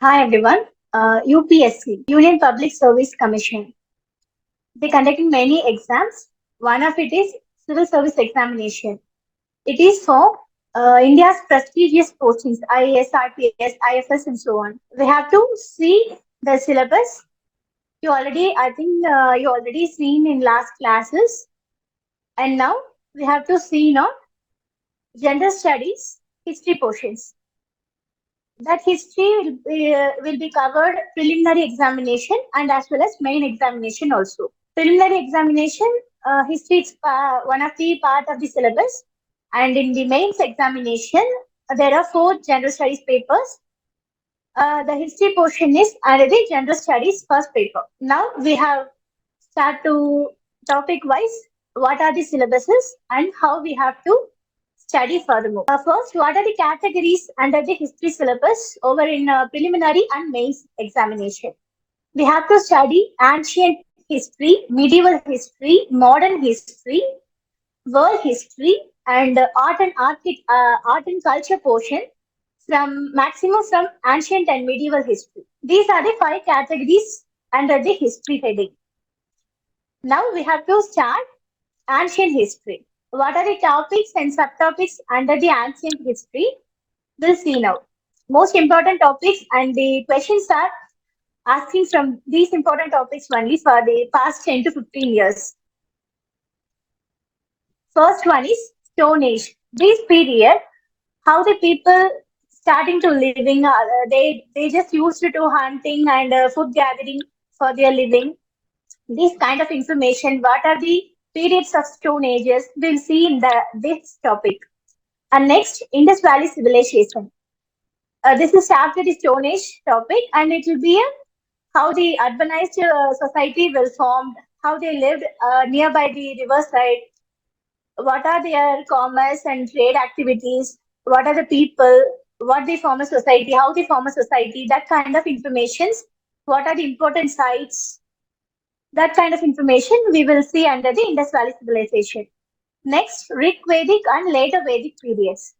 Hi everyone. UPSC, Union Public Service Commission. They conducting many exams. One of it is civil service examination. It is for India's prestigious postings, IAS, RPS, IFS, and so on. We have to see the syllabus. I think you already seen in last classes, and now we have to see now gender studies, history portions. That history will be covered preliminary examination and as well as main examination also. Preliminary examination, history is one of the part of the syllabus, and in the mains examination, there are four general studies papers. The history portion is under the general studies first paper. Now we have start to topic wise. What are the syllabuses and how we have to study furthermore. First, what are the categories under the history syllabus over in preliminary and mains examination? We have to study ancient history, medieval history, modern history, world history, and art and culture portion from maximum from ancient and medieval history. These are the five categories under the history heading. Now we have to start ancient history. What are the topics and subtopics under the ancient history? We'll see now. Most important topics and the questions are asking from these important topics only for the past 10 to 15 years. First one is Stone Age. This period, how the people starting to living, they just used to hunting and food gathering for their living. This kind of information, what are the periods of Stone Ages, we'll see in this topic. And next, Indus Valley Civilization. This is after the Stone Age topic, and it will be how the urbanized society will formed, how they lived nearby the riverside, what are their commerce and trade activities, what are the people, what they form a society, how they form a society, that kind of informations, what are the important sites, that kind of information we will see under the Indus Valley Civilization. Next, Rig Vedic and later Vedic periods.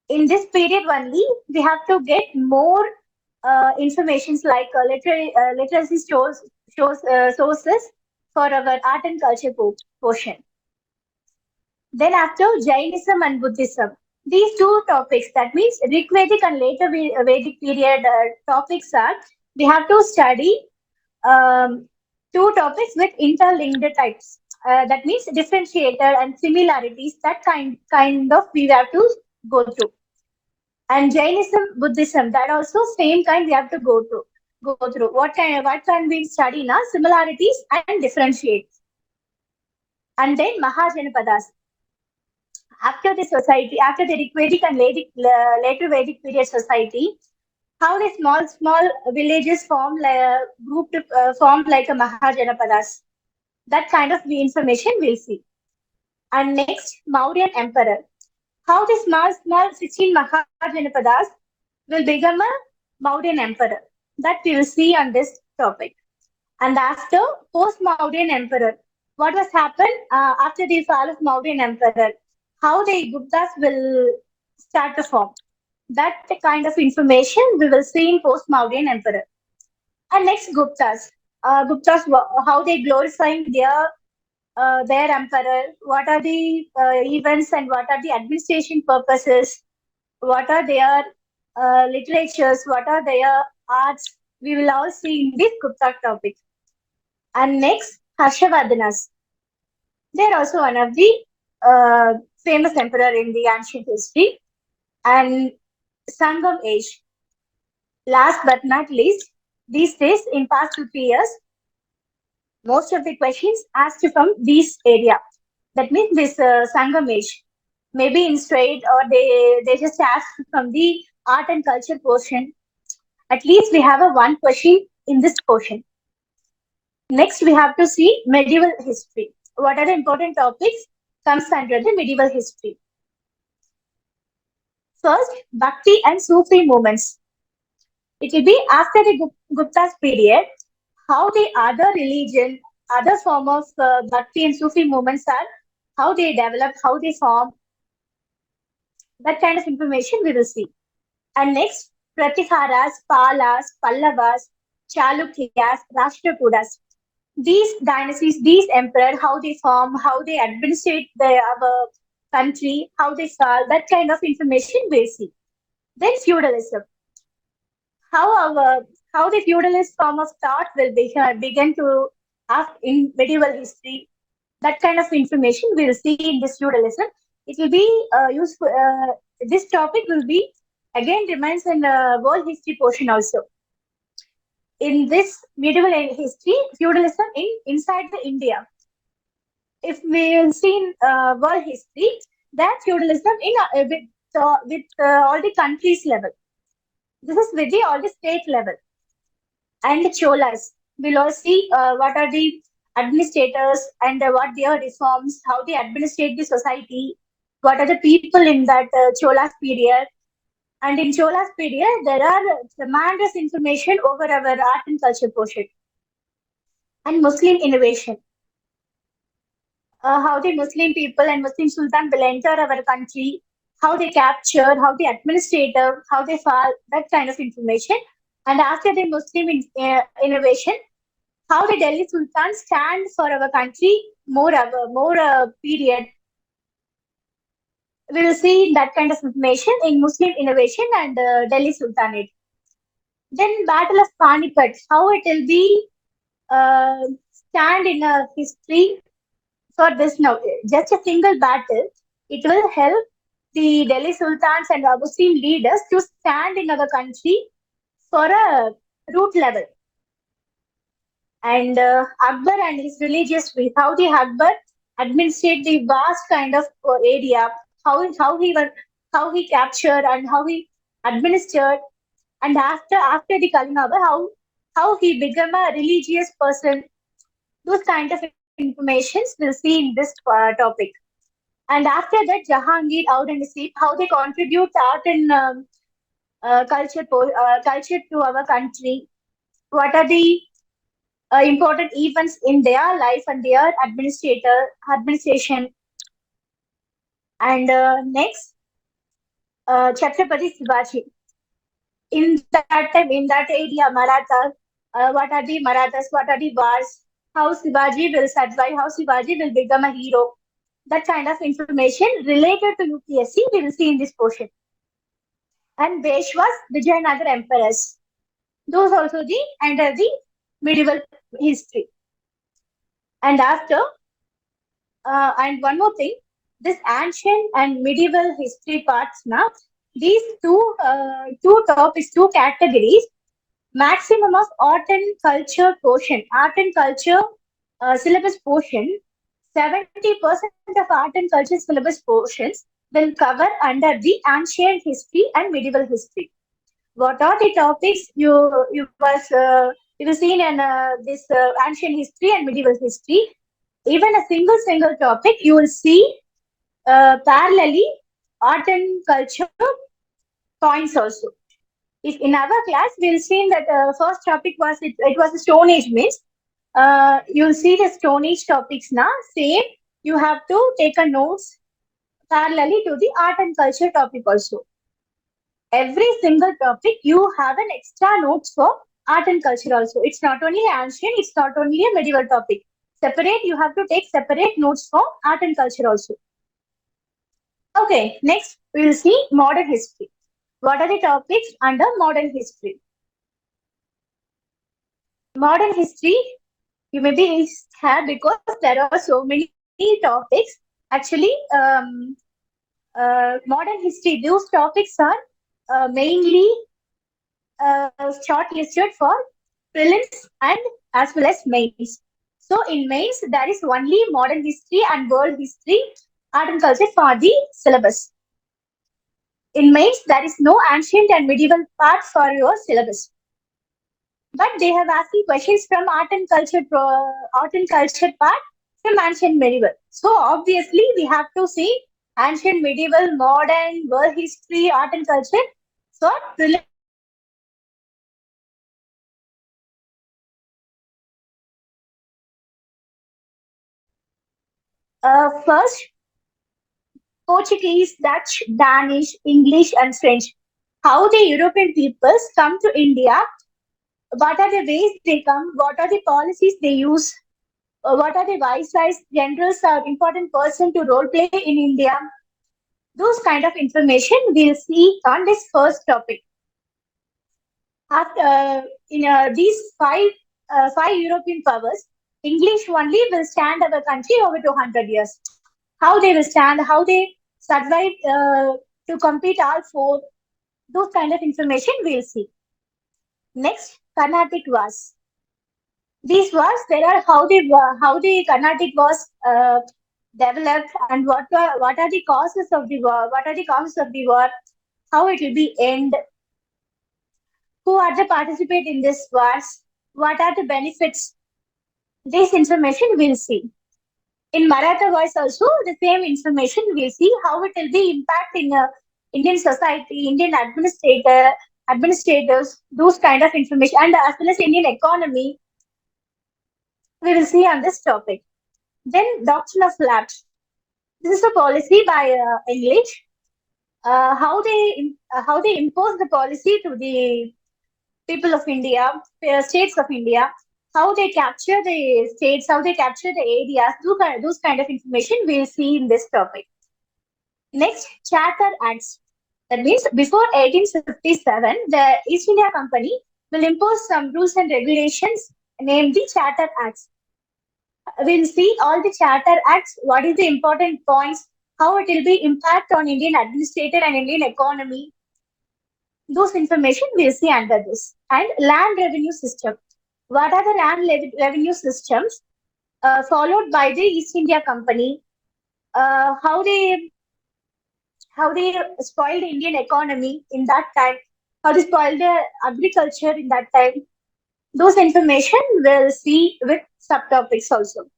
In this period only, we have to get more informations like literacy sources for our art and culture portion. Then after Jainism and Buddhism, these two topics, that means Rig Vedic and later Vedic period topics are, we have to study two topics with interlinked types. That means differentiator and similarities, that kind of we have to go through. And Jainism, Buddhism, that also same kind we have to go through. What can we study now? Similarities and differentiates. And then Mahajanapadas. After the society, after the Vedic and later Vedic period society, how the small villages formed like a Mahajanapadas. That kind of information we'll see. And next, Mauryan Emperor. How the small 16 Mahajanapadas will become a Mauryan Emperor. That we will see on this topic. And after post-Mauryan Emperor, what was happened after the fall of Mauryan Emperor? How the Guptas will start to form. That kind of information we will see in post-Mauryan Emperor. And next, Guptas. Guptas, how they glorifying their emperor, what are the events and what are the administration purposes, what are their literatures, what are their arts, we will all see in this Gupta topic. And next, Harshavardhanas. They're also one of the famous emperor in the ancient history. And Sangam age. Last but not least, these days in past 2-3 years, most of the questions asked from this area. That means this Sangam age. Maybe in straight or they just ask from the art and culture portion. At least we have a one question in this portion. Next, we have to see medieval history. What are the important topics comes under the medieval history? First, Bhakti and Sufi movements. It will be after the Gupta's period, how the other religion, other form of Bhakti and Sufi movements are, how they develop, how they form. That kind of information we will see. And next, Pratiharas, Palas, Pallavas, Chalukyas, Rashtrakutas. These dynasties, these emperors, how they form, how they administrate our country, how they solve, that kind of information we'll see. Then feudalism, how our how the feudalist form of thought will begin to act in medieval history. That kind of information we'll see in this feudalism. It will be useful. This topic will be again remains in world history portion also. In this medieval history, feudalism in inside the India. If we will see in world history, that feudalism in all the countries level. This is with the all the state level. And the Cholas. We'll all see what are the administrators and what their reforms, how they administrate the society, what are the people in that Cholas period. And in Cholas period, there are tremendous information over our art and culture portion. And Muslim innovation, how the Muslim people and Muslim Sultan will enter our country, how they capture, how the administrator, how they fall, that kind of information. And after the Muslim innovation, how the Delhi Sultan stand for our country more period. We will see that kind of information in Muslim innovation and Delhi Sultanate. Then Battle of Panipat, how it will be uh, stand in a history for this now. Just a single battle, it will help the Delhi Sultans and our Muslim leaders to stand in our country for a root level. And Akbar and his religious faith, how the Akbar administrate the vast kind of area, how he captured and how he administered, and after the Kalingaba, how he became a religious person. Those kind of informations we'll see in this topic. And after that, Jahangir, Aurangzeb, how they contribute art and culture to our country. What are the important events in their life and their administration. And next, Chhatrapati Shivaji. In that time, in that area, Marathas, what are the Marathas, what are the wars, how Shivaji will survive, how Shivaji will become a hero. That kind of information related to UPSC we will see in this portion. And Peshwas, Vijayanagar emperors. Those also the under the medieval history. And after, and one more thing, this ancient and medieval history parts now, these two topics, two categories, maximum of art and culture portion, art and culture syllabus portion, 70% of art and culture syllabus portions will cover under the ancient history and medieval history. What are the topics you will see in this ancient history and medieval history? Even a single topic, you will see parallelly art and culture points also. If in our class, we'll see that first topic was it was the Stone Age means. You'll see the Stone Age topics now. Same, you have to take a notes parallelly to the art and culture topic also. Every single topic, you have an extra notes for art and culture also. It's not only ancient, it's not only a medieval topic. Separate, you have to take separate notes for art and culture also. Okay, next we will see modern history. What are the topics under modern history? Modern history, you may be here because there are so many topics. Actually, modern history, those topics are mainly shortlisted for prelims and as well as mains. So in mains, there is only modern history and world history, art and culture for the syllabus. In mains, there is no ancient and medieval part for your syllabus. But they have asked me questions from art and culture part from ancient medieval. So obviously, we have to see ancient, medieval, modern, world history, art and culture. So first, Portuguese, Dutch, Danish, English, and French. how the European peoples come to India, what are the ways they come, what are the policies they use, what are the viceroys, generals, or important person to role play in India. Those kind of information we'll see on this first topic. After in these five European powers, English only will stand our country over 200 years. How they will stand, how they survive to compete all four, those kind of information we'll see. Next, Carnatic Wars. These wars, there are how the Carnatic was developed and what are the causes of the war, what are the causes of the war, how it will be end, who are the participate in this wars, what are the benefits. This information we'll see. In Maratha voice also, the same information we'll see how it will be impact in Indian society, Indian administrators, those kind of information, and as well as Indian economy, we will see on this topic. Then doctrine of lapse. This is a policy by English. How they impose the policy to the people of India, states of India, how they capture the states, how they capture the areas, those kind of information we'll see in this topic. Next, Charter Acts. That means before 1857, the East India Company will impose some rules and regulations named the Charter Acts. We'll see all the Charter Acts, what is the important points, how it will be impact on Indian administrator and Indian economy. Those information we'll see under this. And land revenue system. What are the land revenue systems followed by the East India Company? How they spoiled the Indian economy in that time, how they spoiled the agriculture in that time. Those information we'll see with subtopics also.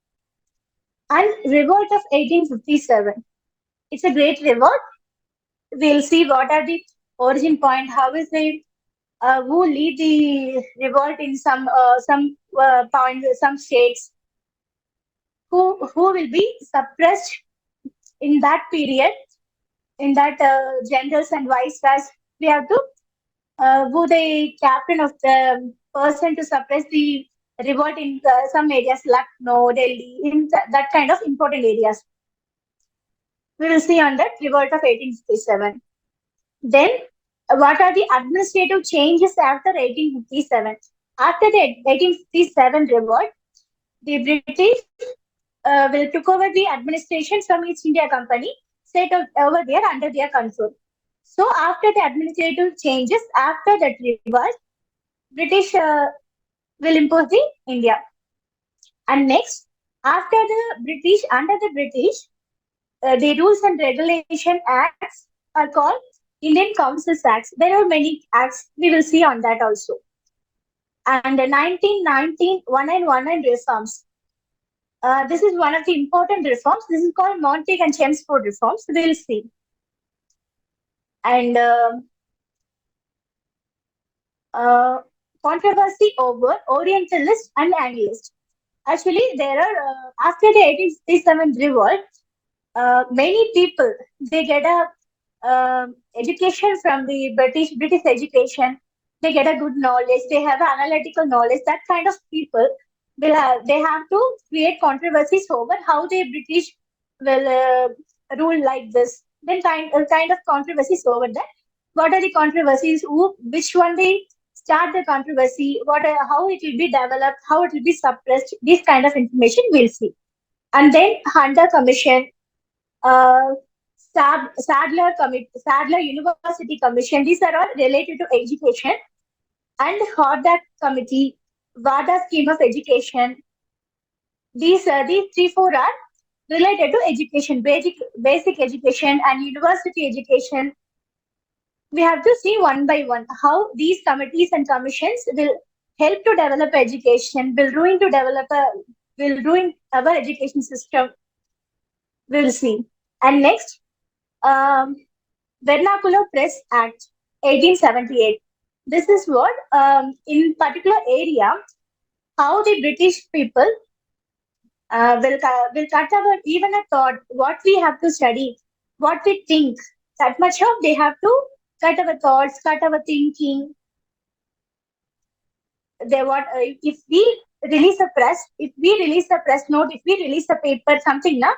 And revolt of 1857. It's a great revolt. We'll see what are the origin point, how is the who lead the revolt in some points, some states, who will be suppressed in that period, in that generals and viceroys. We have to who the captain of the person to suppress the revolt in some areas, Lucknow, Delhi, in that kind of important areas. We will see on that revolt of 1857. Then, what are the administrative changes after 1857? After the 1857 revolt, the British will took over the administration from East India Company, set over there under their control. So, after the administrative changes, after that revolt, British will impose the India. And next, after the British, under the British, the rules and regulation acts are called Indian Councils Acts. There are many acts. We will see on that also. And the 1919 191 reforms. This is one of the important reforms. This is called Montague and Chelmsford reforms. We will see. And controversy over Orientalist and Anglist. Actually, there are after the 1867 revolt, many people they get a education from the British education. They get a good knowledge. They have analytical knowledge. That kind of people will they have to create controversies over how the British will rule like this. Then kind of controversies over that. What are the controversies? Which one they start the controversy? How it will be developed? How it will be suppressed? This kind of information we'll see. And then Hunter Commission, uh, Sadler University Commission. These are all related to education. And Hordak Committee, WADA Scheme of Education. These 3-4 are related to education, basic education and university education. We have to see one by one how these committees and commissions will help to develop education, will ruin our education system. We'll see. And next, Vernacular Press Act, 1878. This is what, in particular area, how the British people will cut our even a thought, what we have to study, what we think, that much of they have to cut our thoughts, cut our thinking. They what if we release a press note, if we release a paper, something na,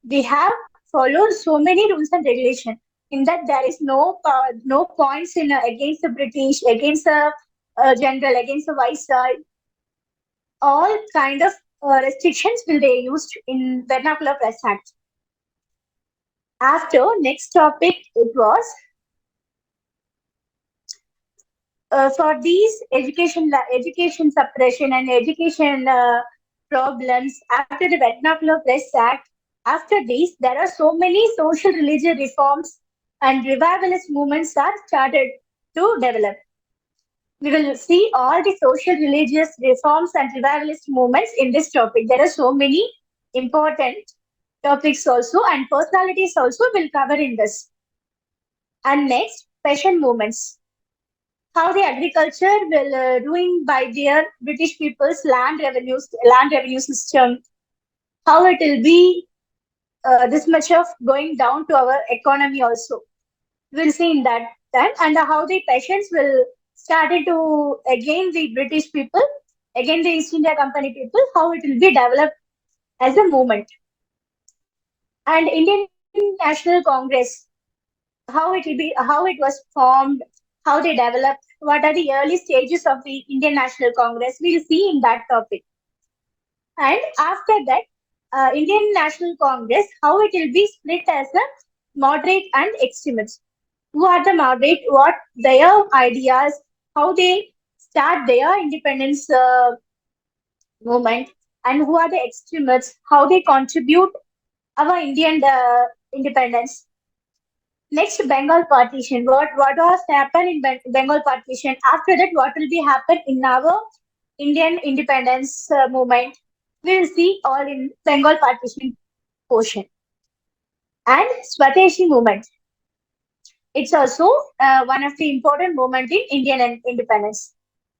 we have followed so many rules and regulation. In that there is no points in against the British, against the general, against the viceroy. All kind of restrictions will they used in Vernacular Press Act. After next topic, it was for these education suppression and education problems after the Vernacular Press Act. After this, there are so many social religious reforms and revivalist movements are started to develop. We will see all the social religious reforms and revivalist movements in this topic. There are so many important topics also, and personalities also will cover in this. And next, passion movements. How the agriculture will doing by their British people's land revenue system. How it will be this much of going down to our economy also. We'll see in that time, and how the passions will started to again the British people, again the East India Company people, how it will be developed as a movement. And Indian National Congress, how it was formed, how they developed, what are the early stages of the Indian National Congress. We'll see in that topic. And after that, Indian National Congress, how it will be split as a moderate and extremist. Who are the moderate, what their ideas, how they start their independence movement, and who are the extremists, how they contribute our Indian independence. Next, Bengal partition. What was happened in Bengal partition? After that, what will be happen in our Indian independence movement? We will see all in Bengal partition portion. And Swadeshi movement. It's also one of the important movement in Indian independence.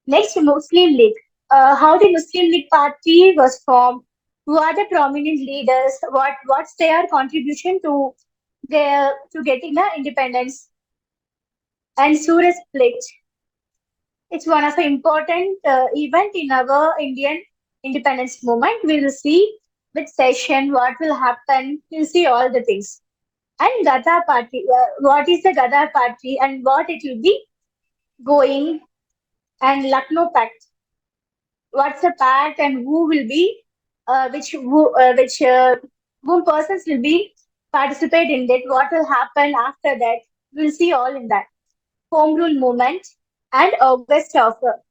Next, Muslim League. How the Muslim League Party was formed? Who are the prominent leaders? What's their contribution to getting the independence? And Suraj split. It's one of the important event in our Indian independence movement. We will see which session, what will happen. We'll see all the things. And Gadar Party. What is the Gadar Party and what it will be going? And Lucknow Pact. What's the pact and who will be which whom persons will be participate in it? What will happen after that? We'll see all in that. Home rule movement and August offer.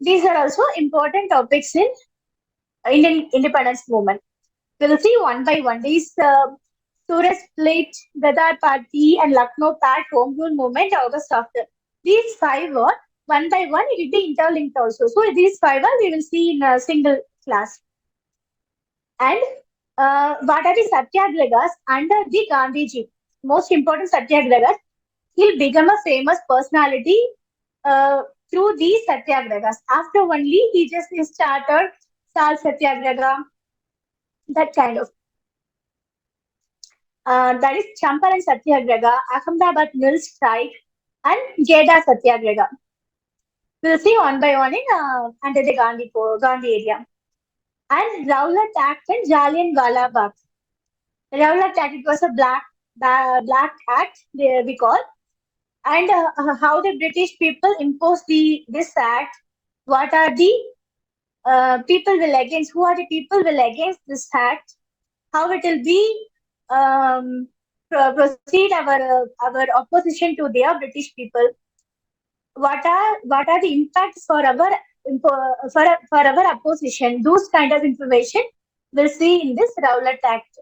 These are also important topics in Indian independence movement. We'll see one by one. These Suraj split, Gadar Party, and Lucknow Pact, Home Rule Movement, August after. These five are one by one, it will be interlinked also. So these five are we will see in a single class. And what are the Satyagragas under the Gandhiji? Most important Satyagragas. He'll become a famous personality through these Satyagragas. After only he just started Sal Satyagraga, that kind of. That is Champaran Satyagraha, Ahmedabad Mill Strike, and Jeddah Satyagraha. We'll see one by one in under the Gandhi area. And Rowlatt Act and Jallianwala Bagh. Rowlatt Act, it was a black act, we call. And how the British people imposed this act. What are the people will against? Who are the people will against this act? How it will be proceed our opposition to their British people. What are the impacts for our opposition? Those kind of information we'll see in this Rowlatt Act.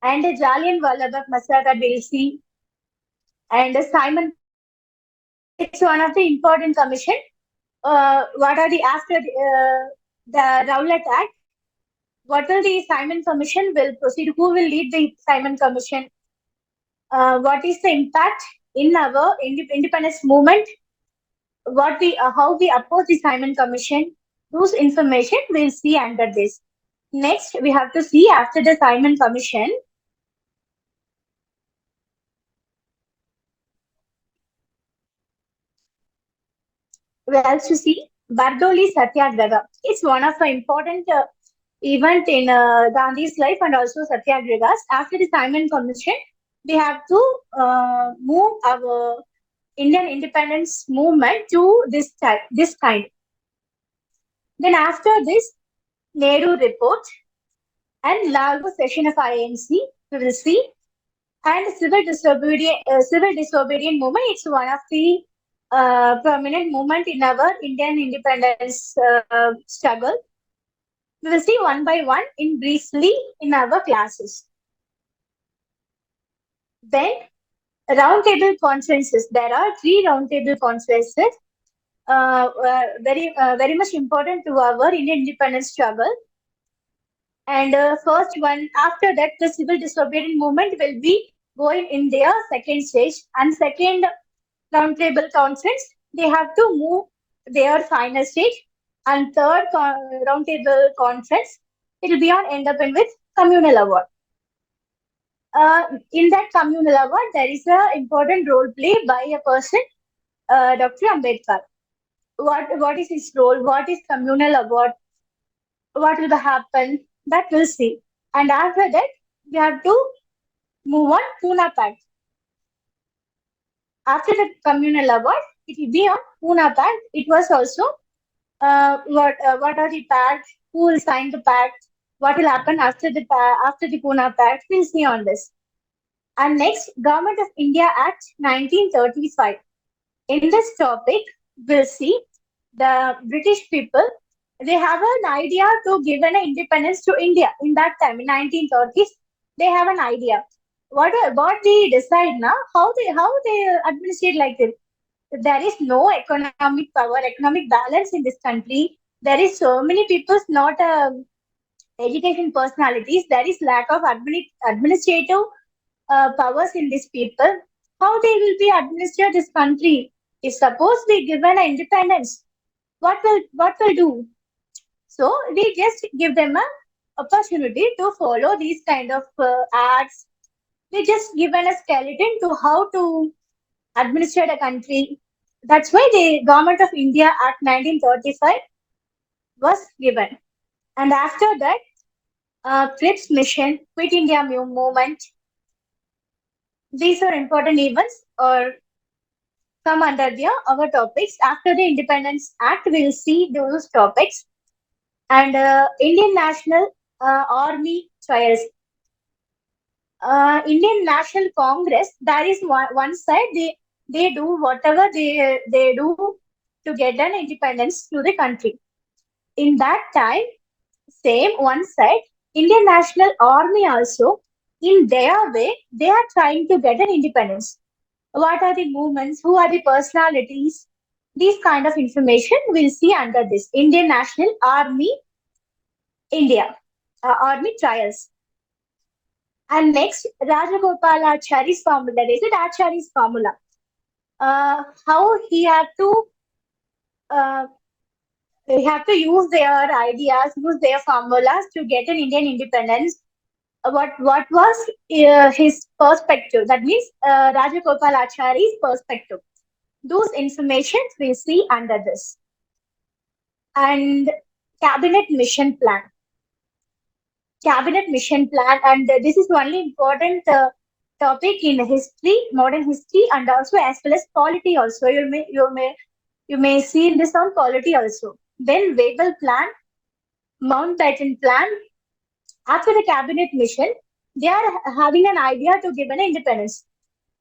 And the Jallianwala Bagh massacre we'll see. And the Simon Commission. It's one of the important commission. What are the after the Rowlatt Act? What will the Simon Commission will proceed? Who will lead the Simon Commission? What is the impact in our independence movement? How we oppose the Simon Commission? Those information we'll see under this. Next, we have to see after the Simon Commission. We also see Bardoli Satyagraha. It's one of the important event in Gandhi's life and also Satyagrahas. After the Simon Commission, we have to move our Indian independence movement to this kind. Then after this, Nehru report and Lago session of INC, we will see. And civil disobedient movement, it's one of the prominent movement in our Indian independence struggle. We will see one by one in briefly in our classes. Then roundtable conferences. There are three roundtable conferences, very much important to our Indian independence struggle. And first one, after that, the civil disobedient movement will be going in their second stage. And second roundtable conference, they have to move their final stage. And third roundtable conference, it will be on end up with communal award. In that communal award, there is an important role play by a person, Dr. Ambedkar. What is his role? What is communal award? What will happen? That we'll see. And after that, we have to move on Pune Pact. After the communal award, it will be on Pune Pact. It was also what are the pact? Who will sign the pact? What will happen after the Pune Pact? We'll see on this. And next, Government of India Act 1935. In this topic, we'll see the British people, they have an idea to give an independence to India in that time, in 1930s. They have an idea. What they decide now, how they administrate like this. There is no economic power, economic balance in this country. There is so many people not education personalities. There is lack of administrative powers in these people. How they will be administer this country? If suppose we given an independence, what will do? So we just give them a opportunity to follow these kind of acts. We just given a skeleton to how to administer the country. That's why the Government of India Act 1935 was given. And after that, Cripps Mission, Quit India Movement. These are important events or come under our topics. After the Independence Act, we'll see those topics. And Indian National Army trials. Indian National Congress, that is one side, they do whatever they do to get an independence to the country. In that time, same one side, Indian National Army also, in their way, they are trying to get an independence. What are the movements? Who are the personalities? These kind of information we'll see under this Indian National Army, India, Army trials. And next, Rajagopalachari's formula. There is it Acharya's formula. How he had to use their ideas, use their formulas to get an Indian independence. What was his perspective? That means Rajagopalachari's perspective. Those informations we see under this. And cabinet mission plan. Cabinet mission plan, and this is only important topic in history, modern history, and also as well as polity. Also, you may see in this on polity also. Then Weigel plan, Mountbatten plan. After the cabinet mission, they are having an idea to give an independence.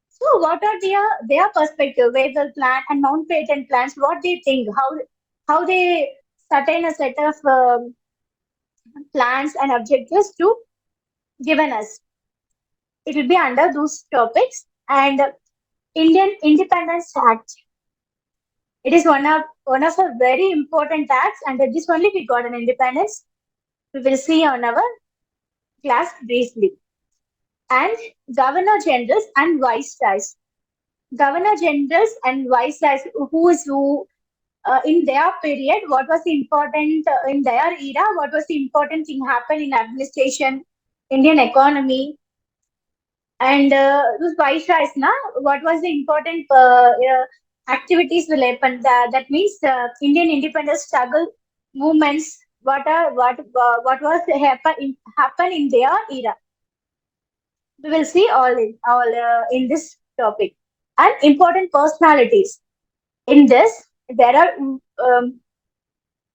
So, what are their perspective? Weigel plan and Mountbatten plans. What they think? How they certain a set of plans and objectives to given us. It will be under those topics. And Indian Independence Act. It is one of the very important acts, and this only we got an independence. We will see on our class briefly. And Governor Generals and Viceroys. Governor Generals and Viceroys, who is who in their period, what was the important in their era, what was the important thing happen in administration, Indian economy, and those viceroys, what was the important activities will happen. That means Indian independence struggle movements. What was happen in their era? We will see all in this topic. And important personalities. In this, there are um,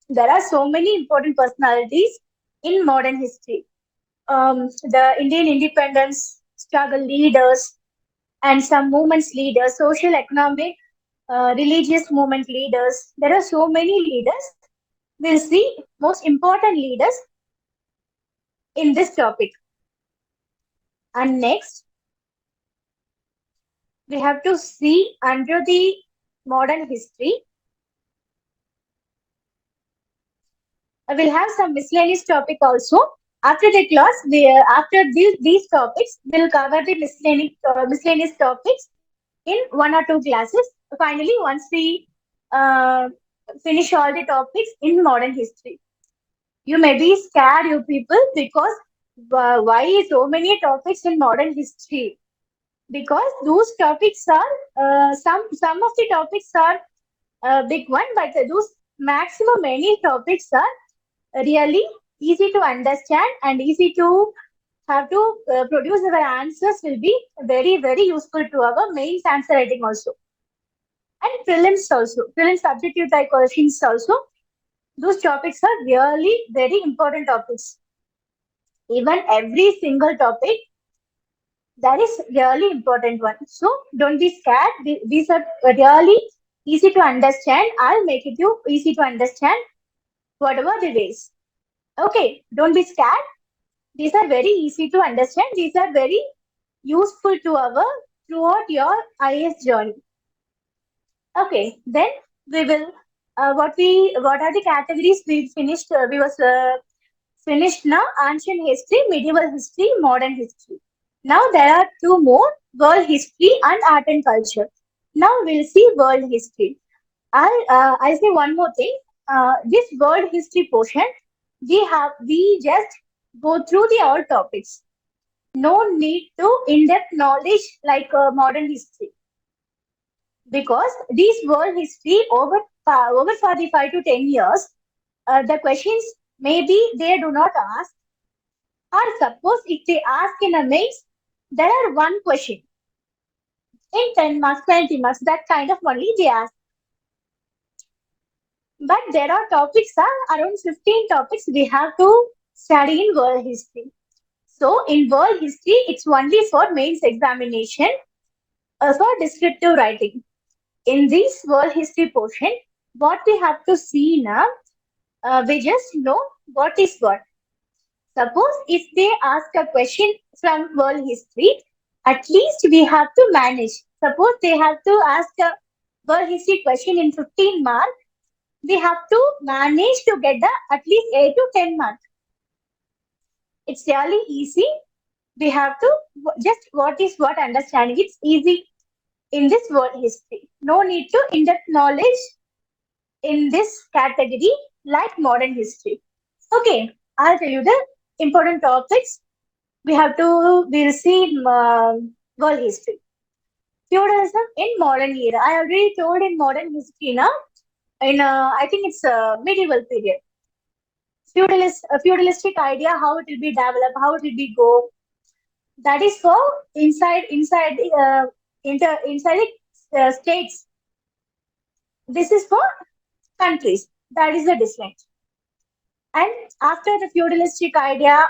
there are so many important personalities in modern history. The Indian independence struggle leaders and some movements leaders, social, economic, religious movement leaders. There are so many leaders. We'll see most important leaders in this topic. And next, we have to see under the modern history. We'll have some miscellaneous topic also. After the class, after these topics, we'll cover the miscellaneous topics in one or two classes. Finally, once we uh, finish all the topics in modern history, you may be scared, you people, because why so many topics in modern history? Because those topics are some of the topics are big one, but those maximum many topics are really easy to understand and easy to have to produce our answers will be very useful to our mains answer writing also, and prelims also, prelims substitute type questions also. Those topics are really very important topics. Even every single topic, that is really important one. So don't be scared. These are really easy to understand. I'll make it you easy to understand whatever the ways. Okay, don't be scared. These are very easy to understand. These are very useful to our throughout your IS journey. Okay, then we will what are the categories we finished? We was finished now: ancient history, medieval history, modern history. Now there are two more: world history and art and culture. Now we'll see world history. I say one more thing. This world history portion, we just go through the all topics. No need to in-depth knowledge like modern history, because this world history over for the 5 to 10 years, the questions maybe they do not ask, or suppose if they ask in a mix, there are one question in 10 marks, 20 marks, that kind of only they ask. But there are topics, around 15 topics we have to study in world history. So in world history, it's only for mains examination, for descriptive writing. In this world history portion, what we have to see now, we just know what is what. Suppose if they ask a question from world history, at least we have to manage. Suppose they have to ask a world history question in 15 marks, we have to manage to get the at least 8 to 10 marks. It's really easy. We have to just what is what understanding. It's easy in this world history. No need to in-depth knowledge in this category like modern history. Okay, I'll tell you the important topics. We'll see world history. Feudalism in modern era. I already told in modern history now. I think it's a medieval period. Feudalistic idea, how it will be developed, how it will be go. That is for inside the states. This is for countries. That is the difference. And after the feudalistic idea,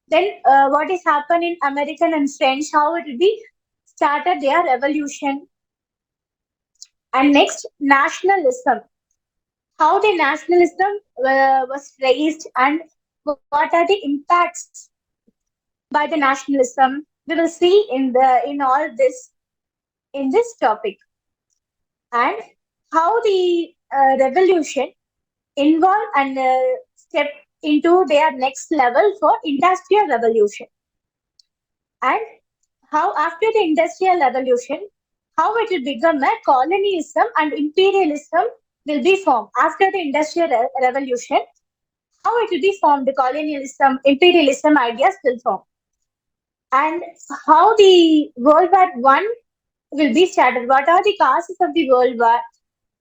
then what is happened in American and French, how it will be started their revolution. And next, nationalism. How the nationalism was raised and what are the impacts by the nationalism. We will see in all this in this topic, and how the revolution involve and step into their next level for industrial revolution, and how after the industrial revolution, how it will become a colonialism and imperialism will be formed after the industrial revolution. How it will be formed, the colonialism, imperialism ideas will form, and how the World War One will be started. What are the causes of the World War?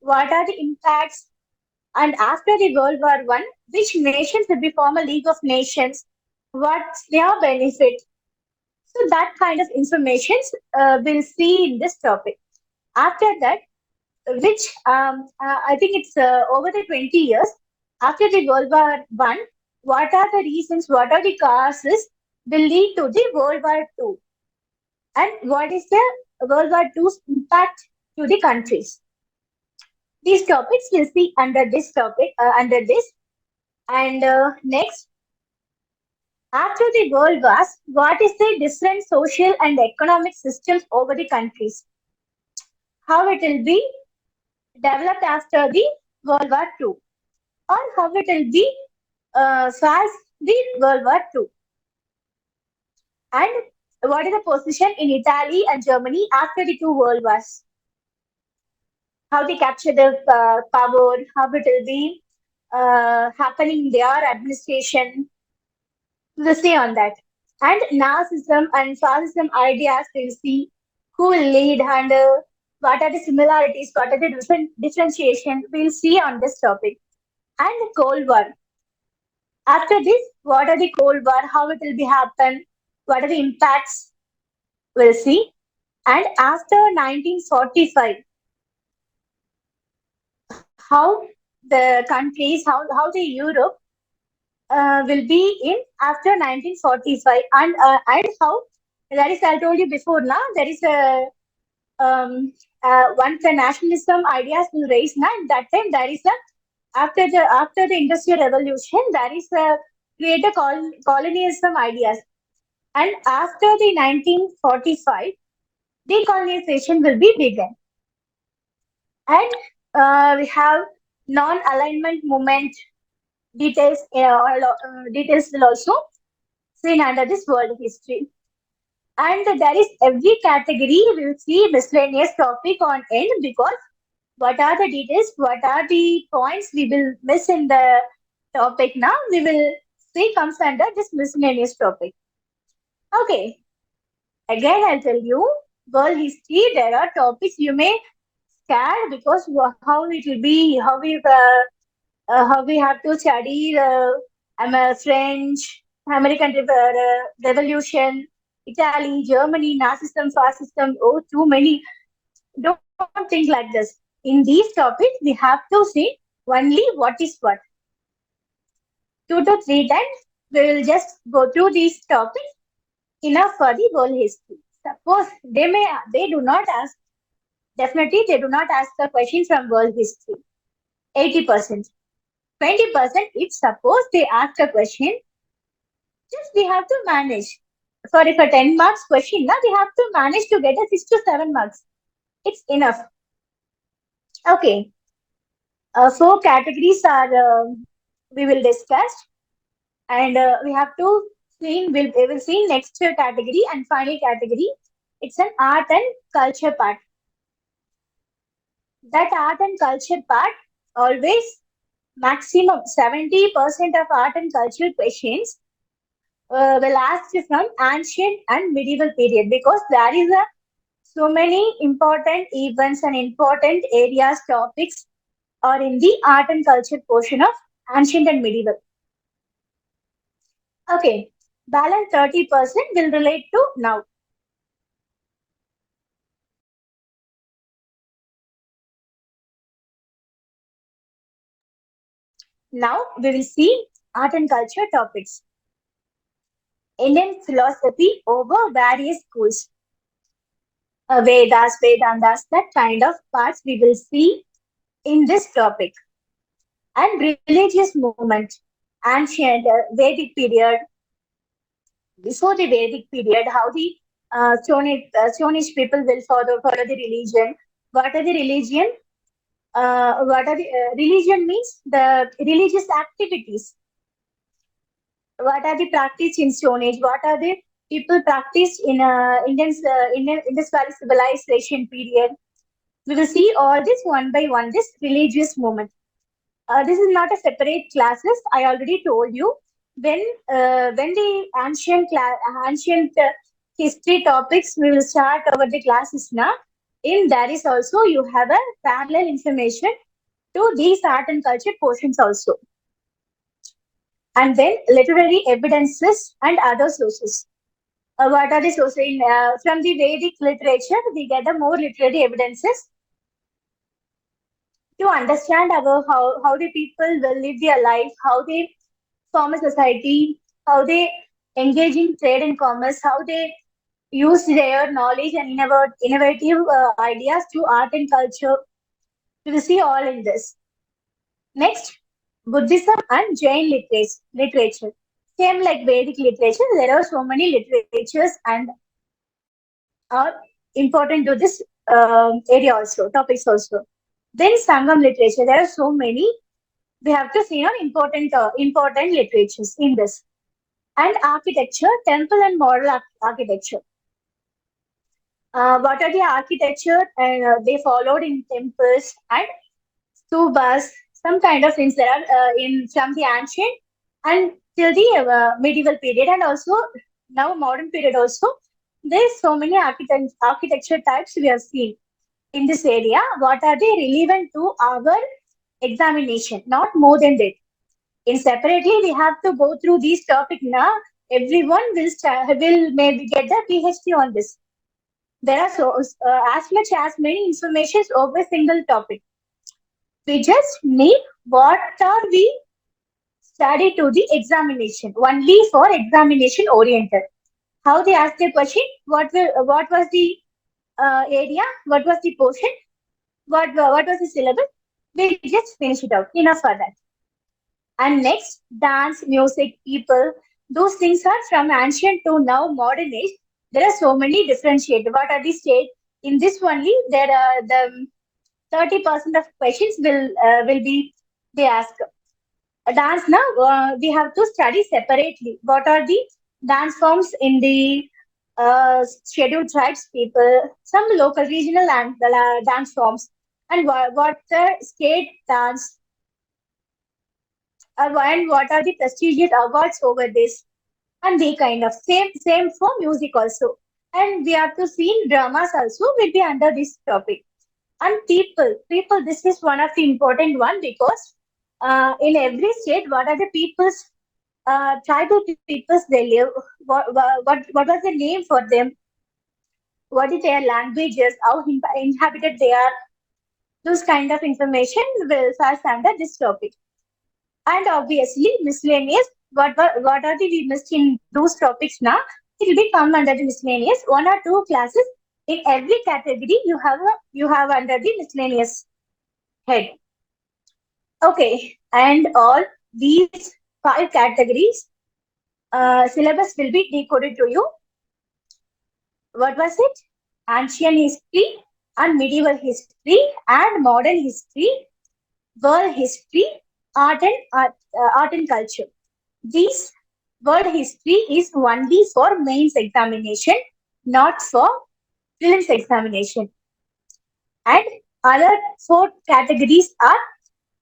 What are the impacts? And after the World War One, which nations will be form a League of Nations? What's their benefit? So that kind of information we'll see in this topic. After that, which I think it's over the 20 years after the World War One, what are the reasons? What are the causes will lead to the World War Two? And what is the World War Two's impact to the countries? These topics we'll see under this topic, under this. And next, after the world wars, what is the different social and economic systems over the countries? How it will be developed after the World War Two, or how it will be fast the World War Two, and what is the position in Italy and Germany after the two world wars? How they capture the power, how it will be happening in their administration. We'll see on that. And Nazism and fascism ideas, we'll see who will lead and what are the similarities, what are the differentiation. We'll see on this topic. And the Cold War. After this, what are the Cold War, how it will be happen, what are the impacts, we'll see. And after 1945, how the countries, how the Europe will be in after 1945, and how that is I told you before now there is a once the nationalism ideas will raise now that time there is a after the industrial revolution there is a create a colonialism ideas, and after the 1945 decolonization will be begun, and we have non-alignment movement details details will also seen under this world history. And there is every category we will see miscellaneous topic on end, because what are the details, what are the points we will miss in the topic now, we will see comes under this miscellaneous topic. Okay, again I'll tell you, world history, there are topics you may scared because how it will be, how we have to study French, American Revolution, Italy, Germany, Nazism, fascism. Oh, too many. Don't think like this. In these topics, we have to see only what is what. 2 to 3 times, we will just go through these topics. Enough for the world history. Suppose they do not ask. Definitely, they do not ask a question from world history. 80%. 20%, if suppose they ask a question, just we have to manage. For if a 10 marks question, now we have to manage to get a 6 to 7 marks. It's enough. Okay. 4 categories are we will discuss, and we have to see. We will see next category and final category. It's an art and culture part. That art and culture part always maximum 70% of art and cultural questions will ask from ancient and medieval period, because there is so many important events and important areas, topics are in the art and culture portion of ancient and medieval. Okay, balance 30% will relate to now. Now we will see art and culture topics. Indian philosophy over various schools. Vedas, Vedantas, that kind of parts we will see in this topic. And religious movement, ancient Vedic period, before the Vedic period, how the Stone Age people will follow the religion. What are the religion? What are the religion means the religious activities. What are the practice in Stone Age? What are the people practiced in Indian Indus Valley civilization period? We will see all this one by one. This religious movement. This is not a separate classes. I already told you when the ancient history topics we will start over the classes now. In there is also you have a parallel information to these art and culture portions also. And then literary evidences and other sources. What are the sources? From the Vedic literature, we get the more literary evidences to understand about how the people will live their life, how they form a society, how they engage in trade and commerce, how they use their knowledge and innovative ideas to art and culture. We will see all in this. Next, Buddhism and Jain literature. Same like Vedic literature, there are so many literatures and are important to this area also, topics also. Then Sangam literature, there are so many. We have to see on important literatures in this. And architecture, temple and model architecture. What are the architecture they followed in temples and stupas, some kind of things there are in from the ancient and till the medieval period, and also now modern period also. There's so many architecture types we have seen in this area. What are they relevant to our examination? Not more than that. In separately, we have to go through these topic now. Everyone will maybe get the PhD on this. There are so as much as many informations over a single topic. We just need what are we study to the examination, only for examination oriented. How they ask the question, what was the area, what was the portion, what was the syllabus, we just finish it out. Enough for that. And next, dance, music, people, those things are from ancient to now modern age. There are so many differentiated. What are the state? In this only, there are the 30% of questions will be they ask. Dance now we have to study separately. What are the dance forms in the scheduled tribes people, some local regional and dance forms, and what the state dance, and what are the prestigious awards over this, and the kind of same for music also. And we have to see dramas also will be under this topic. And people, this is one of the important one because in every state, what are the people's tribal peoples they live? What was the name for them? What is their languages? How inhabited they are? Those kind of information will fall under this topic. And obviously, miscellaneous. What are the we missed in those topics now? It will be come under the miscellaneous. One or two classes in every category you have under the miscellaneous head. Okay, and all these five categories syllabus will be decoded to you. What was it? Ancient history and medieval history and modern history, world history, art and culture. This world history is only for mains examination, not for prelims examination. And other four categories are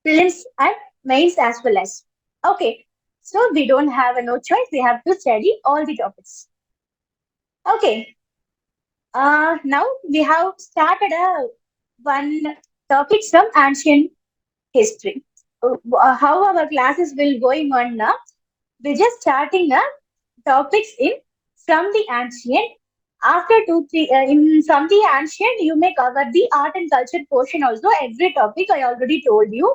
prelims and mains as well as. Okay, so we don't have no choice. We have to study all the topics. Okay, now we have started one topic from ancient history. How our classes will going on now? We're just starting topics in from the ancient. After two, three, in from the ancient, you may cover the art and culture portion also. Every topic I already told you.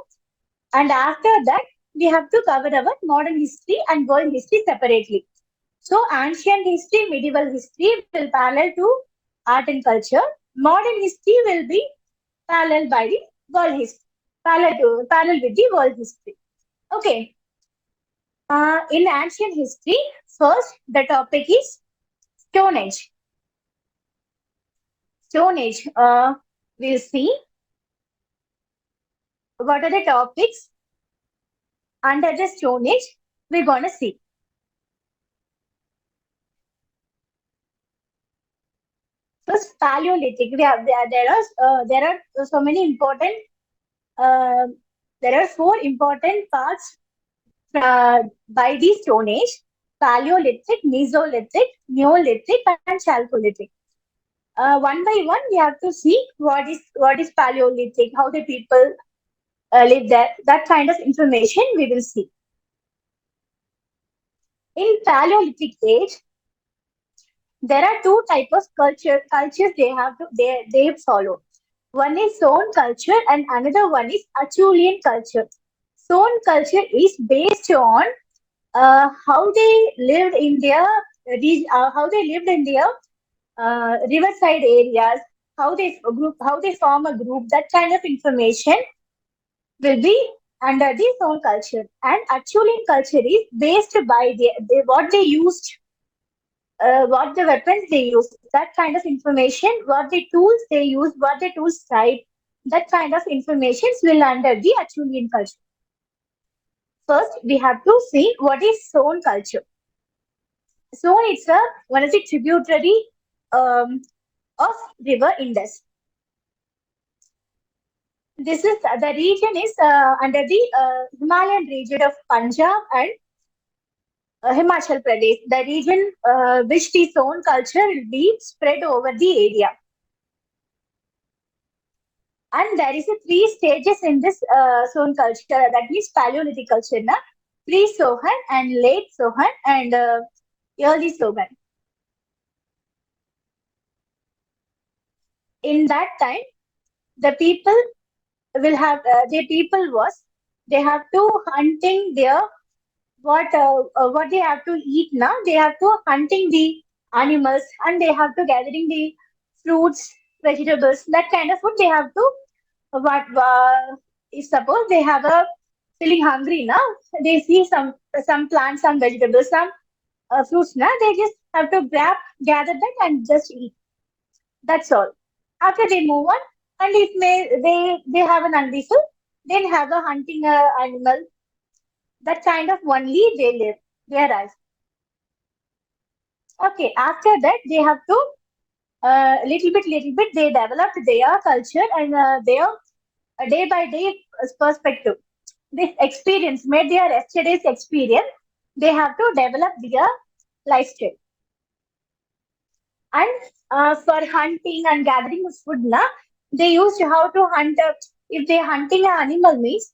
And after that, we have to cover our modern history and world history separately. So ancient history, medieval history will parallel to art and culture. Modern history will be parallel by the world history, parallel with the world history. Okay. In ancient history, first the topic is Stone Age. Stone Age. We'll see what are the topics under the Stone Age. We're gonna see. First, Paleolithic. There are so many important. Uh, there are four important parts by the Stone Age: Paleolithic, Mesolithic, Neolithic, and Chalcolithic. One by one, we have to see what is Paleolithic, how the people live there. That kind of information we will see. In Paleolithic age, there are two types of cultures they follow. One is Soan culture and another one is Acheulean culture. Soan culture is based on how they lived in their riverside areas, how they form a group. That kind of information will be under the Soan culture. And Acheulean culture is based by what they used, what the weapons they use, that kind of information, what the tools they use, what the tools type, that kind of information will under the Acheulean culture. First, we have to see what is Soan culture. Soan is one of the tributary of river Indus. This is the region is under the Himalayan region of Punjab and Himachal Pradesh, the region which the Soan culture will be spread over the area. And there is a three stages in this Soan culture, that means Paleolithic culture, na? Pre-Sohan and late Sohan and early Sohan. In that time, the people they have to hunting their what they have to eat now. They have to hunting the animals and they have to gathering the fruits, vegetables, that kind of food they have to. What if suppose they have a feeling hungry now, they see some plants, some vegetables, some fruits now, they just have to gather that and just eat. That's all. After they move on, and if they have an hungry food, then have a hunting animal. That kind of only they live. Whereas, okay, after that they have to little bit they develop their culture and their day by day perspective. This experience made their yesterday's experience. They have to develop their lifestyle. And for hunting and gathering food, na, they used how to hunt. If they hunting an animal means,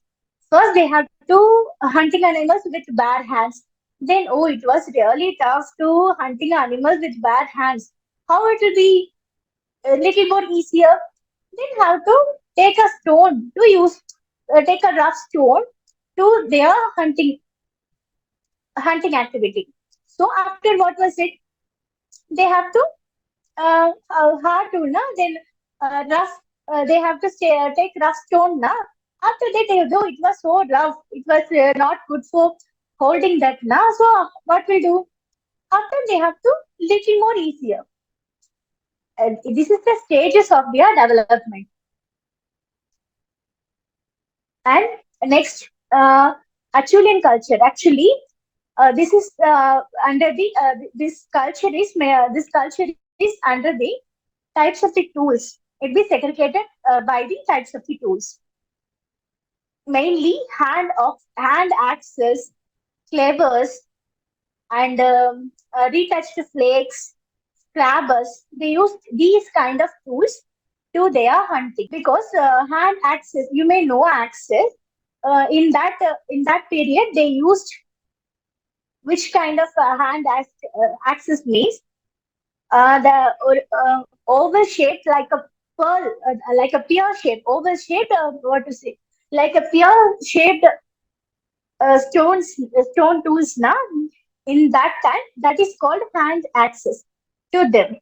first they have to hunting animals with bare hands. Then, oh, it was really tough to hunting animals with bare hands. How it will be a little more easier? Then have to take a stone to use, take a rough stone to their hunting activity. So after what was it? They have to hard to na then rough they have to take rough stone na. After that, though it was so rough, it was not good for holding that na. So what we do after they have to little more easier. This is the stages of their development. And next, Acheulean culture. Actually, this is under the this culture is under the types of the tools. It be segregated by the types of the tools. Mainly hand axes, clevers, and retouched flakes, scrabbers. They used these kind of tools to their hunting because hand axes. You may know axes. In that period, they used which kind of axis means the oval shaped like a pearl, like a pear shape, oval shaped, what to say, like a pear shaped stone tools. Now, in that time, that is called hand axis to them,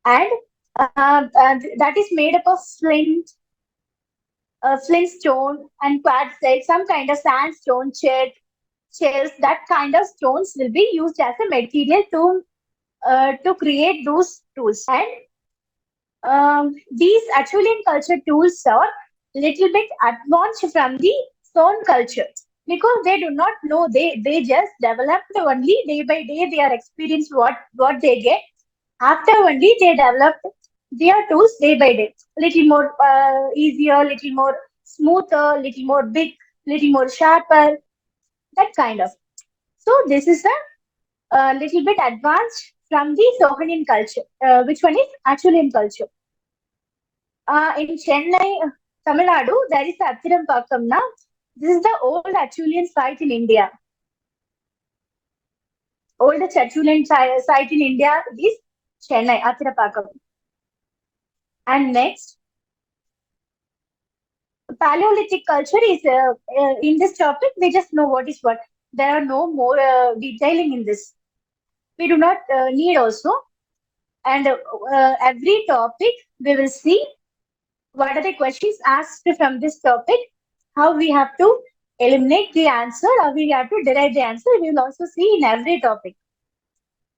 and that is made up of flintstone and quartzite, some kind of sandstone, shells. That kind of stones will be used as a material to create those tools. And these Acheulean culture tools are little bit advanced from the stone culture because they do not know. They just developed only day by day. They are experience what they get. After only they developed their tools day by day. Little more easier, little more smoother, little more big, little more sharper. That kind of. So this is a little bit advanced from the Sohanian culture. Which one is Achulian culture? In Chennai, Tamil Nadu, there is Athirampakkam now. This is the old Achulian site in India. Oldest Achulian site in India is Chennai, Athirampakkam. And next, Paleolithic culture is in this topic. We just know what is what. There are no more detailing in this. We do not need also. And every topic we will see what are the questions asked from this topic, how we have to eliminate the answer, how we have to derive the answer. We will also see in every topic.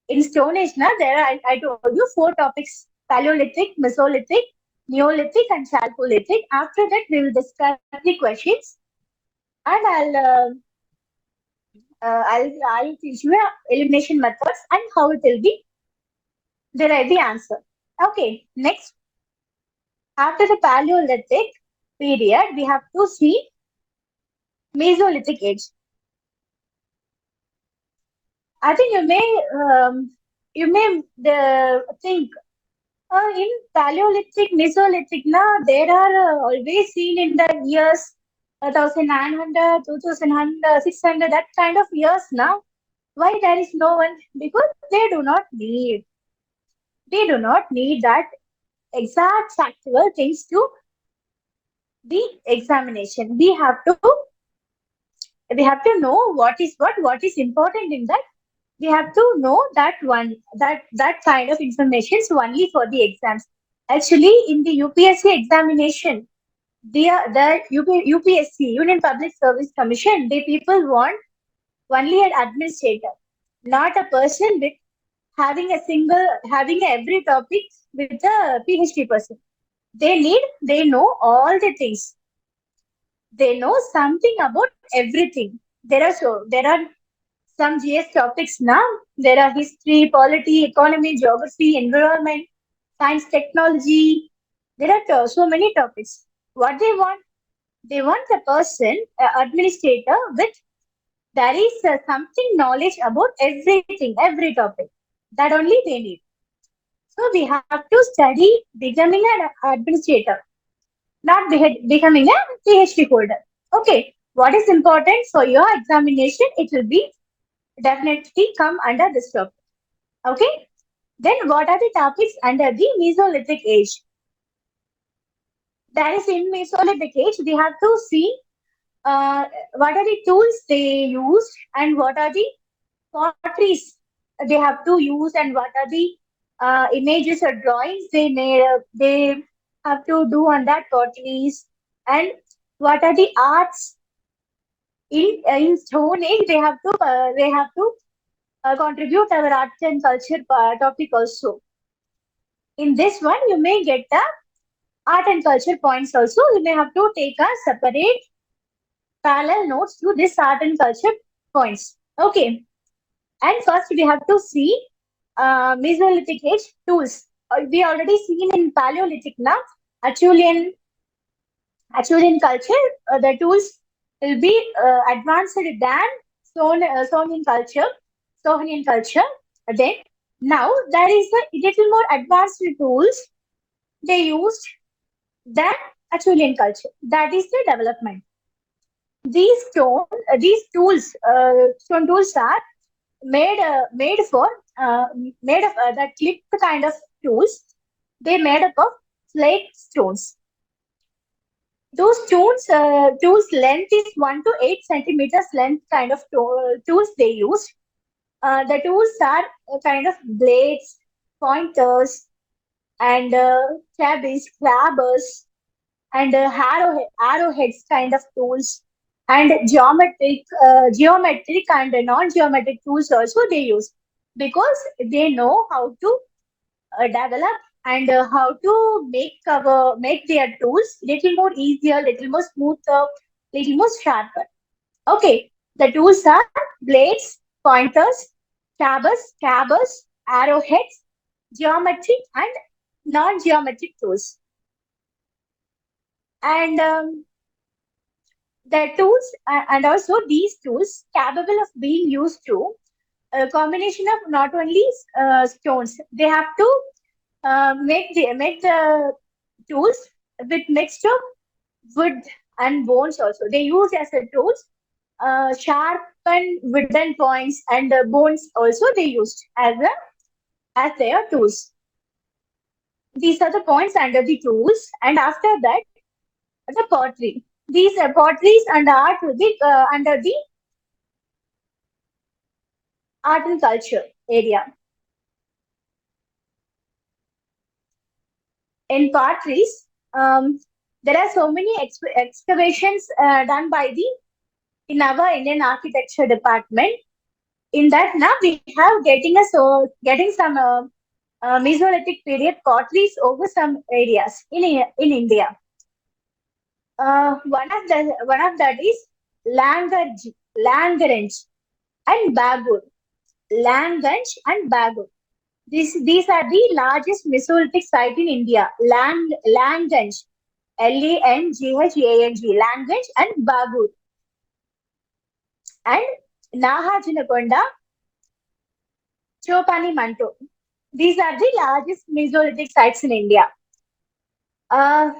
In Stone Age, now there are, I told you 4 topics: Paleolithic, Mesolithic, Neolithic, and Chalcolithic. After that, we will discuss the questions, and I'll teach you elimination methods and how it will be derive the answer. Okay, next. After the Paleolithic period, we have to see Mesolithic age. I think you may think in Paleolithic, Mesolithic, there are always seen in the years 1900, 2100, 600, that kind of years now. Why there is no one? Because they do not need that exact factual things to the examination. We have to know what is important in that. We have to know that kind of information is only for the exams. Actually, in the UPSC examination, the UPSC, Union Public Service Commission, the people want only an administrator, not a person with having every topic with a PhD person. They know all the things. They know something about everything. There are some GS topics now. There are history, polity, economy, geography, environment, science, technology. There are so many topics. What they want a person, administrator with there is something knowledge about everything, every topic. That only they need. So we have to study becoming an administrator, not becoming a PhD holder. Okay, what is important for your examination? It will be definitely come under this topic. Okay, then what are the topics under the Mesolithic age? That is in Mesolithic age, we have to see what are the tools they use and what are the potteries they have to use and what are the images or drawings they have to do on that potteries and what are the arts in Stone Age they have to contribute our art and culture topic also. In this one, you may get the art and culture points also. You may have to take a separate parallel notes to this art and culture points. Okay. And first, we have to see Mesolithic age tools. We already seen in Paleolithic now, Acheulean culture, the tools will be advanced than Sonian culture, Sohanian culture. Then now there is a little more advanced tools they used than Acheulean culture. That is the development. These tools, stone tools are made of that clipped kind of tools. They made up of flake stones. Those tools length is 1 to 8 centimeters length kind of tools they use. The tools are kind of blades, pointers, and clabbers, and arrowheads kind of tools, and geometric and non-geometric tools also they use because they know how to develop and how to make their tools little more easier, little more smoother, little more sharper. Okay, the tools are blades, pointers, clabbers, arrowheads, geometric and non-geometric tools. And the tools and also these tools capable of being used to a combination of not only stones. They have to make the tools with mixed of wood and bones also. They use as a tools sharpened wooden points and bones also they used as their tools. These are the points under the tools, and after that the pottery. These potteries and art will be under the art and culture area. In potteries, there are so many excavations done by the in our Indian architecture department. In that now we have getting some Mesolithic period potteries over some areas in India. One of that is Langarj and Bagur. Langanj and Bagur. These are the largest Mesolithic site in India. Langanj, Lenghang, Langanj and Bagur. And Nahajinakonda, Chopani Manto. These are the largest Mesolithic sites in India.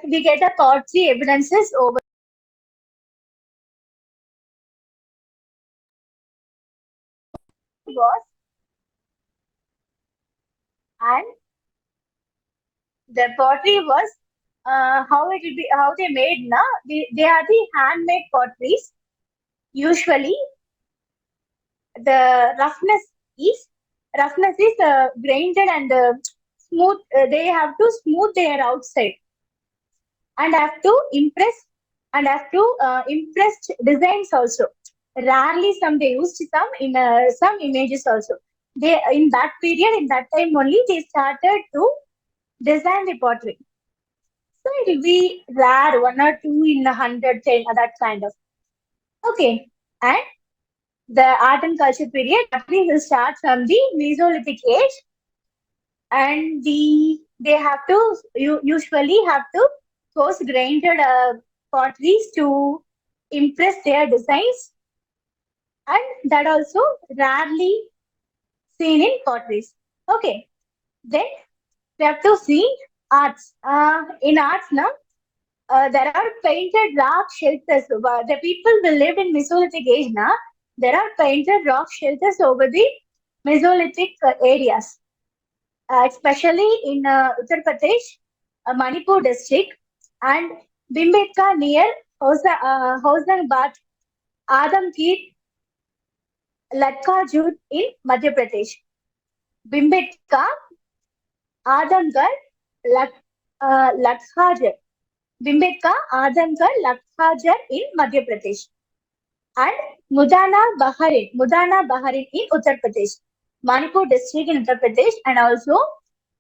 We get a pottery evidences over was and the pottery was how they made na they are the handmade potteries. Usually the roughness is grinded and smooth. They have to smooth their outside and have to impress designs also. Rarely some they used some images also. They in that period in that time only they started to design the pottery. So it will be rare, one or two in 100, 10, that kind of. Okay. And the art and culture period, pottery will start from the Mesolithic age, and they have to usually have to coarse grinded potteries to impress their designs, and that also rarely seen in potteries. Okay. Then we have to see arts. In arts now, there are painted rock shelters. The people will live in Mesolithic age now. There are painted rock shelters over the Mesolithic areas, especially in Uttar Pradesh, Manipur district, and Bimbetka near Hosanabad, Adamkir, Latkajut in Madhya Pradesh. Bimbetka, Adamgarh, Latkhajar. Bimbetka, Adamgarh, Latkhajar in Madhya Pradesh. And Mudana Baharin in Uttar Pradesh. Manipur district in Uttar Pradesh, and also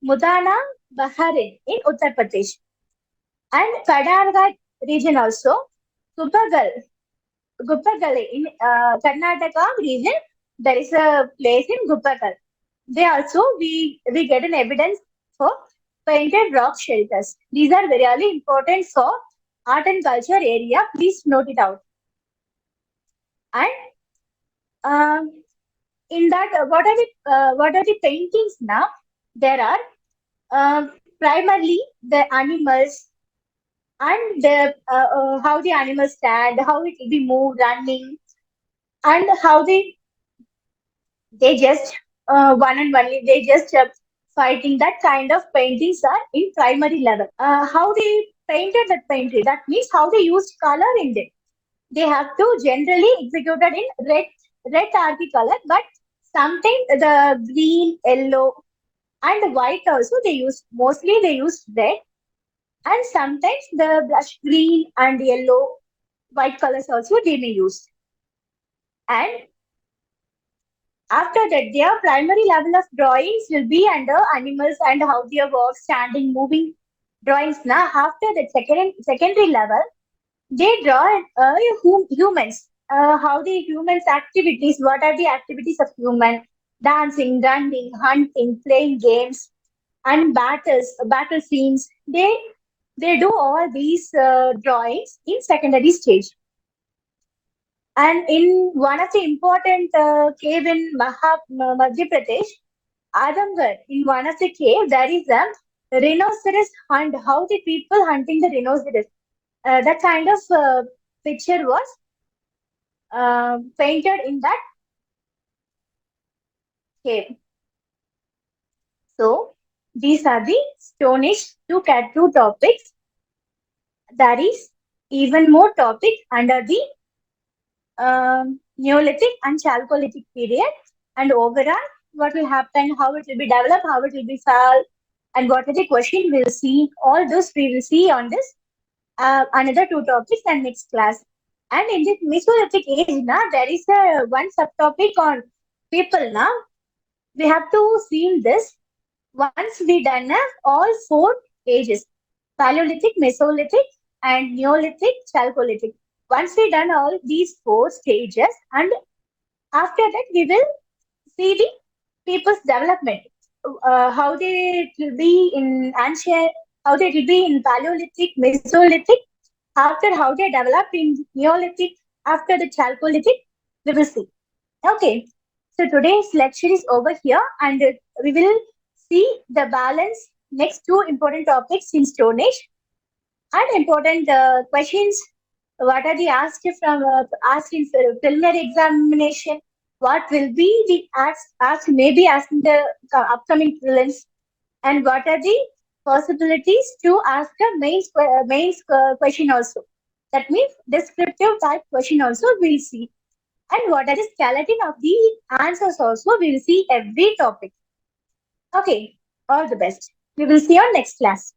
Mudana Baharin in Uttar Pradesh. And Kadarga region also, Guppagal, Guppagal in Karnataka region, there is a place in Guppagal. They also, we get an evidence for painted rock shelters. These are really important for art and culture area. Please note it out. And in that, what are the paintings now? There are primarily the animals and how the animals stand, how it will be moved, running, and how they just one and only they just fighting. That kind of paintings are in primary level. How they painted that painting, that means how they used color in it. They have to generally executed in red are the color, but sometimes the green, yellow, and white also they use. Mostly they use red, and sometimes the blush green and yellow, white colors also they may use. And after that, their primary level of drawings will be under animals and how they walk, standing, moving drawings. Now, after that secondary level, they draw humans. How the humans' activities, what are the activities of human? Dancing, running, hunting, playing games, and battle scenes. They do all these drawings in secondary stage. And in one of the important cave in Madhya Pradesh, Adamgarh, in one of the cave, there is a rhinoceros hunt. How the people hunting the rhinoceros. That kind of picture was painted in that cave. So these are the Stone Age two topics. There is even more topic under the Neolithic and Chalcolithic period. And overall, what will happen, how it will be developed, how it will be solved, and what are the question we'll see. All those we will see on this another two topics and next class. And in this Mesolithic age, now there is a one subtopic on people. Now we have to see this once we done all four ages: Paleolithic, Mesolithic, and Neolithic, Chalcolithic. Once we done all these four stages, and after that we will see the people's development, how they will be in ancient, how they will be in Paleolithic, Mesolithic, after how they developed in Neolithic, after the Chalcolithic, we will see. Okay, so today's lecture is over here, and we will see the balance next two important topics in Stone Age and important questions. What are the asked in preliminary examination? What will be the asked maybe asked in the upcoming prelims? And what are the possibilities to ask a mains question also? That means descriptive type question also we'll see. And what are the skeleton of the answers also we'll see every topic. Okay, all the best. We will see you on next class.